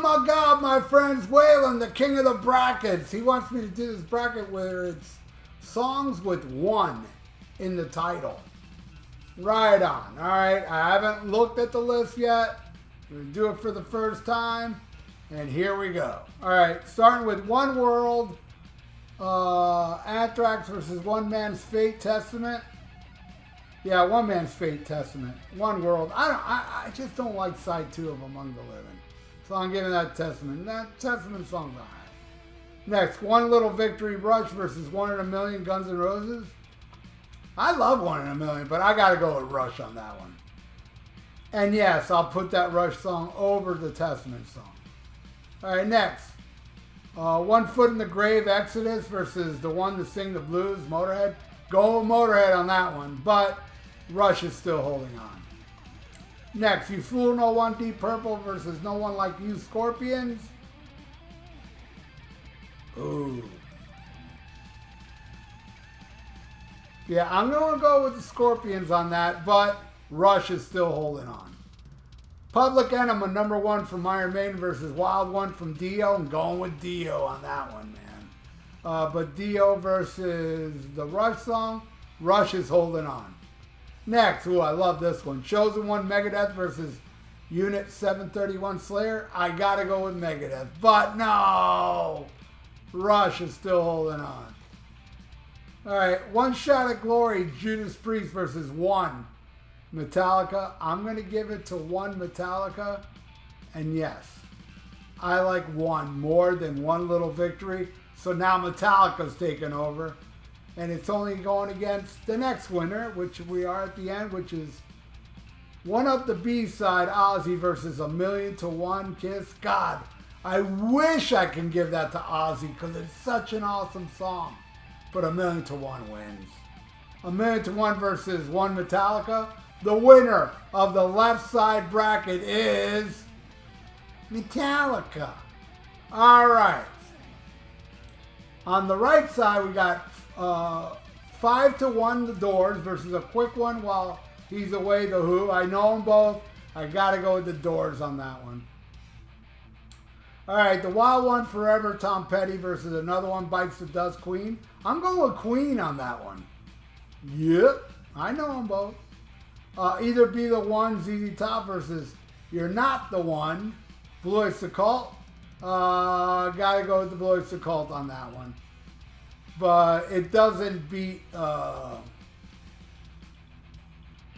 my God, my friends, Waylon, the king of the brackets. He wants me to do this bracket where it's songs with one in the title. Right on. All right, I haven't looked at the list yet. We're going to do it for the first time. And here we go. All right, starting with One World, Anthrax versus One Man's Fate Testament. Yeah, One Man's Fate Testament. One World. I just don't like side 2 of Among the Living. So I'm giving that Testament. That Testament song's alright. Next, One Little Victory, Rush versus One in a Million, Guns N' Roses. I love One in a Million, but I gotta go with Rush on that one. And yes, I'll put that Rush song over the Testament song. Alright, next. One Foot in the Grave, Exodus versus the one to sing the blues, Motorhead. Go with Motorhead on that one, but Rush is still holding on. Next, You Fool No One, Deep Purple versus No One Like You, Scorpions. Ooh. Yeah, I'm going to go with the Scorpions on that, but Rush is still holding on. Public Enema, number 1 from Iron Maiden versus Wild One from Dio. I'm going with Dio on that one, man. But Dio versus the Rush song, Rush is holding on. Next, ooh, I love this one. Chosen One, Megadeth versus Unit 731 Slayer. I got to go with Megadeth, but no! Rush is still holding on. All right, One Shot at Glory, Judas Priest versus One Metallica. I'm going to give it to One Metallica. And yes, I like One more than One Little Victory. So now Metallica's taking over. And it's only going against the next winner, which we are at the end, which is One Up the B-side, Ozzy versus A Million to One Kiss. God, I wish I can give that to Ozzy because it's such an awesome song. But A Million to One wins. A Million to One versus One Metallica. The winner of the left side bracket is Metallica. All right. On the right side, we got 5 to 1 The Doors versus a quick one while he's away, The Who. I know them both. I got to go with The Doors on that one. All right, The Wild One Forever, Tom Petty versus another one, Bites the Dust, Queen. I'm going with Queen on that one. Yep, I know them both. Either Be the One, ZZ Top versus You're Not the One, Blue Oyster Cult. Gotta go with the Blue Oyster Cult on that one. But it doesn't beat... oh,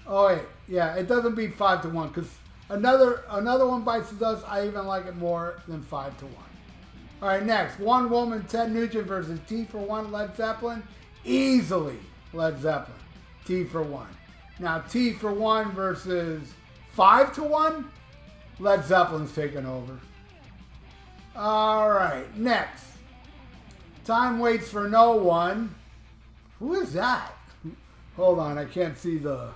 wait. Yeah, it doesn't beat 5 to 1 because another one Bites the Dust, I even like it more than 5 to 1. All right, next. One Woman, Ted Nugent versus T for One, Led Zeppelin. Easily Led Zeppelin. T for One. Now, T for One versus 5 to 1, Led Zeppelin's taking over. All right, next. Time Waits for No One. Who is that? Hold on, I can't see the...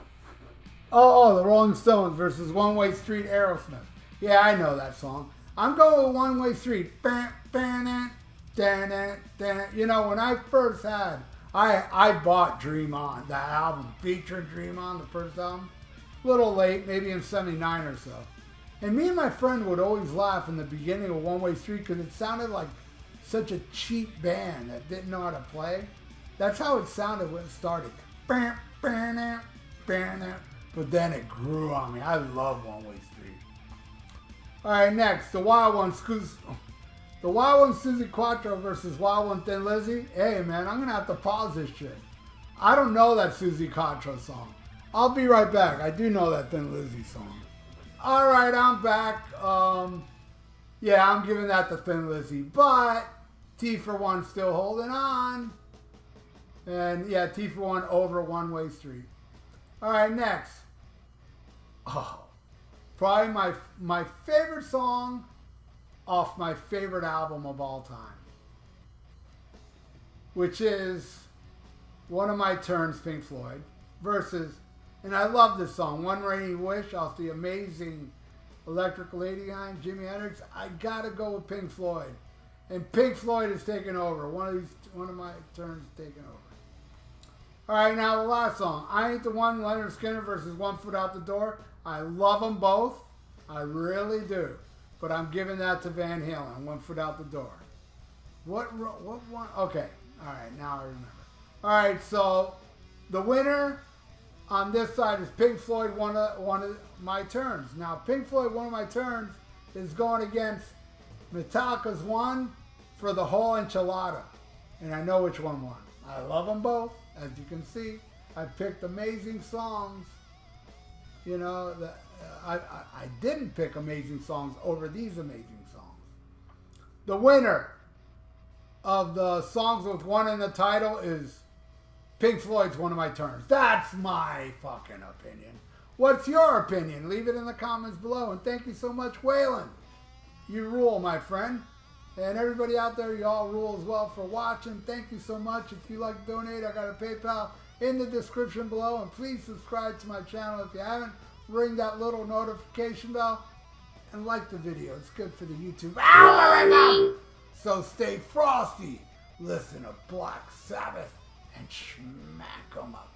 Oh, the Rolling Stones versus One Way Street, Aerosmith. Yeah, I know that song. I'm going with One Way Street. You know, when I first had... I bought Dream On, that album featuring Dream On, the first album. A little late, maybe in 79 or so. And me and my friend would always laugh in the beginning of One Way Street because it sounded like such a cheap band that didn't know how to play. That's how it sounded when it started. But then it grew on me. I love One Way Street. All right, next, the Wild One, Suzy Quattro versus Wild One, Thin Lizzy. Hey, man, I'm going to have to pause this shit. I don't know that Suzy Quattro song. I'll be right back. I do know that Thin Lizzy song. All right, I'm back. Yeah, I'm giving that to Thin Lizzy, but T for One still holding on. And yeah, T for One over One Way Street. All right, next. Oh, probably my favorite song off my favorite album of all time, which is One of My Turns, Pink Floyd, versus, and I love this song, One Rainy Wish off the amazing Electric Lady Line, Jimi Hendrix. I gotta go with Pink Floyd, and Pink Floyd is taking over. One of My Turns is taking over. All right, now the last song, I Ain't the One, Leonard Skinner versus One Foot Out the Door. I love them both. I really do. but I'm giving that to Van Halen. 1 foot out the door. What one? Okay. All right, now I remember. All right, so the winner on this side is Pink Floyd, one of my turns. Now, Pink Floyd, one of my turns, is going against Metallica's One for the whole enchilada. And I know which one won. I love them both. As you can see, I picked amazing songs. You know, I didn't pick amazing songs over these amazing songs. The winner of the songs with one in the title is Pink Floyd's One of My Turns. That's my fucking opinion. What's your opinion? Leave it in the comments below. And thank you so much, Waylon. You rule, my friend. And everybody out there, you all rule as well for watching. Thank you so much. If you like to donate, I got a PayPal in the description below. And please subscribe to my channel if you haven't. Ring that little notification bell. And like the video. It's good for the YouTube algorithm. So stay frosty. Listen to Black Sabbath and smack 'em up.